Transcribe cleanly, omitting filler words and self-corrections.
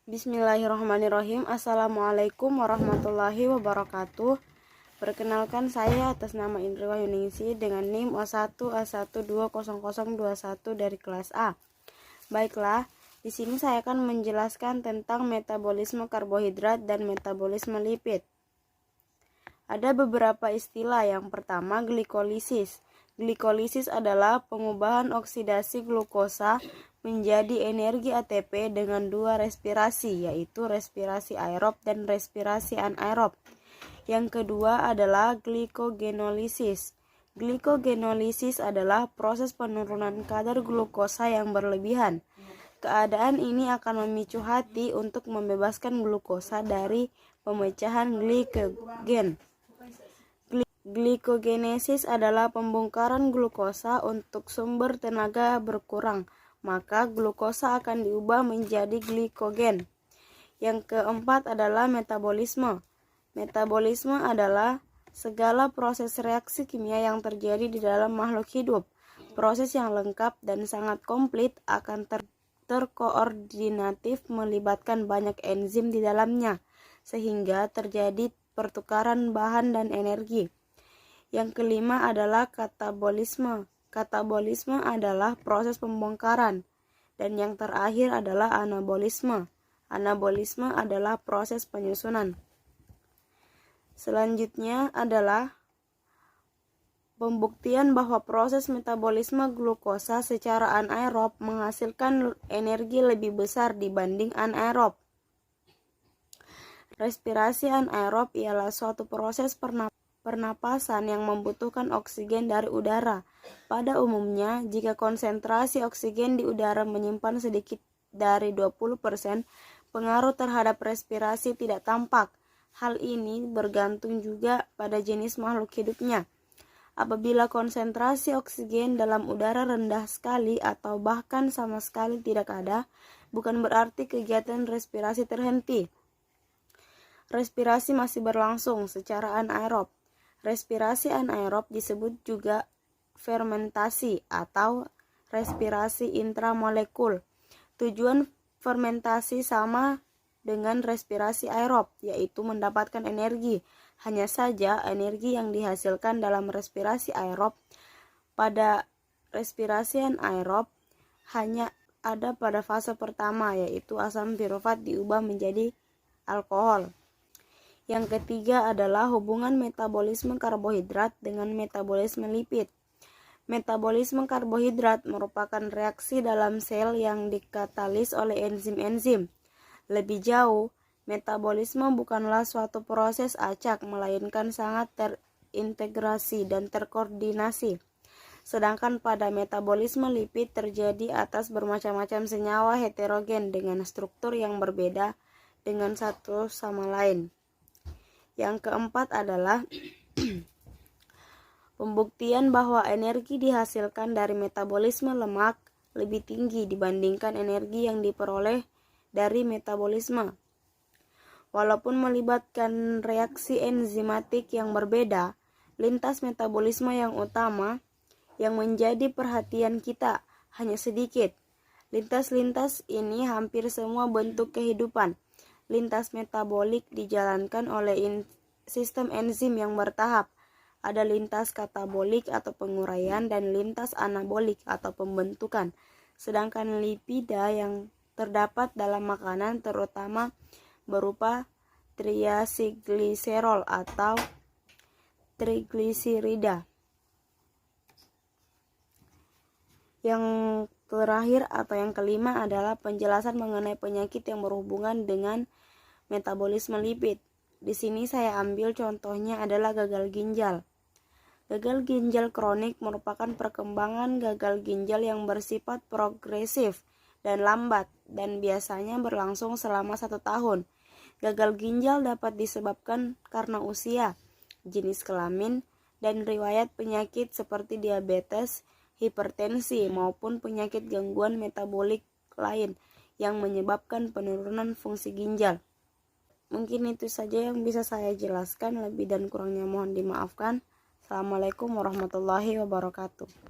Bismillahirrahmanirrahim. Assalamualaikum warahmatullahi wabarakatuh. Perkenalkan, saya atas nama Indri Wahyuningsi dengan NIM O1A1200021 dari kelas A. Baiklah, di sini saya akan menjelaskan tentang metabolisme karbohidrat dan metabolisme lipid. Ada beberapa istilah. Yang pertama, glikolisis. Glikolisis adalah pengubahan oksidasi glukosa menjadi energi ATP dengan dua respirasi, yaitu respirasi aerob dan respirasi anaerob. Yang kedua adalah glikogenolisis. Glikogenolisis adalah proses penurunan kadar glukosa yang berlebihan. Keadaan ini akan memicu hati untuk membebaskan glukosa dari pemecahan glikogen. Glikogenesis adalah pembongkaran glukosa untuk sumber tenaga berkurang, maka glukosa akan diubah menjadi glikogen. Yang keempat adalah metabolisme. Metabolisme adalah segala proses reaksi kimia yang terjadi di dalam makhluk hidup. Proses yang lengkap dan sangat komplit akan terkoordinatif melibatkan banyak enzim di dalamnya, sehingga terjadi pertukaran bahan dan energi. Yang kelima adalah katabolisme. Katabolisme adalah proses pembongkaran. Dan yang terakhir adalah anabolisme. Anabolisme adalah proses penyusunan. Selanjutnya adalah pembuktian bahwa proses metabolisme glukosa secara anaerob menghasilkan energi lebih besar dibanding anaerob. Respirasi anaerob ialah suatu proses pernapasan yang membutuhkan oksigen dari udara. Pada umumnya, jika konsentrasi oksigen di udara menyimpan sedikit dari 20%, pengaruh terhadap respirasi tidak tampak. Hal ini bergantung juga pada jenis makhluk hidupnya. Apabila konsentrasi oksigen dalam udara rendah sekali atau bahkan sama sekali tidak ada, bukan berarti kegiatan respirasi terhenti. Respirasi masih berlangsung secara anaerob. Respirasi anaerob disebut juga fermentasi atau respirasi intramolekul. Tujuan fermentasi sama dengan respirasi aerob, yaitu mendapatkan energi. Hanya saja energi yang dihasilkan dalam respirasi aerob pada respirasi anaerob hanya ada pada fase pertama, yaitu asam pirufat diubah menjadi alkohol. Yang ketiga adalah hubungan metabolisme karbohidrat dengan metabolisme lipid. Metabolisme karbohidrat merupakan reaksi dalam sel yang dikatalis oleh enzim-enzim. Lebih jauh, metabolisme bukanlah suatu proses acak, melainkan sangat terintegrasi dan terkoordinasi. Sedangkan pada metabolisme lipid terjadi atas bermacam-macam senyawa heterogen dengan struktur yang berbeda dengan satu sama lain. Yang keempat adalah pembuktian bahwa energi dihasilkan dari metabolisme lemak lebih tinggi dibandingkan energi yang diperoleh dari metabolisme. Walaupun melibatkan reaksi enzimatik yang berbeda, lintas metabolisme yang utama yang menjadi perhatian kita hanya sedikit. Lintas-lintas ini hampir semua bentuk kehidupan. Lintas metabolik dijalankan oleh sistem enzim yang bertahap. Ada lintas katabolik atau penguraian dan lintas anabolik atau pembentukan. Sedangkan lipida yang terdapat dalam makanan terutama berupa triacylglycerol atau trigliserida. Yang terakhir atau yang kelima adalah penjelasan mengenai penyakit yang berhubungan dengan metabolisme lipid. Di sini saya ambil contohnya adalah gagal ginjal. Gagal ginjal kronik merupakan perkembangan gagal ginjal yang bersifat progresif dan lambat dan biasanya berlangsung selama 1 tahun. Gagal ginjal dapat disebabkan karena usia, jenis kelamin, dan riwayat penyakit seperti diabetes, hipertensi, maupun penyakit gangguan metabolik lain yang menyebabkan penurunan fungsi ginjal. Mungkin itu saja yang bisa saya jelaskan, lebih dan kurangnya mohon dimaafkan. Assalamualaikum warahmatullahi wabarakatuh.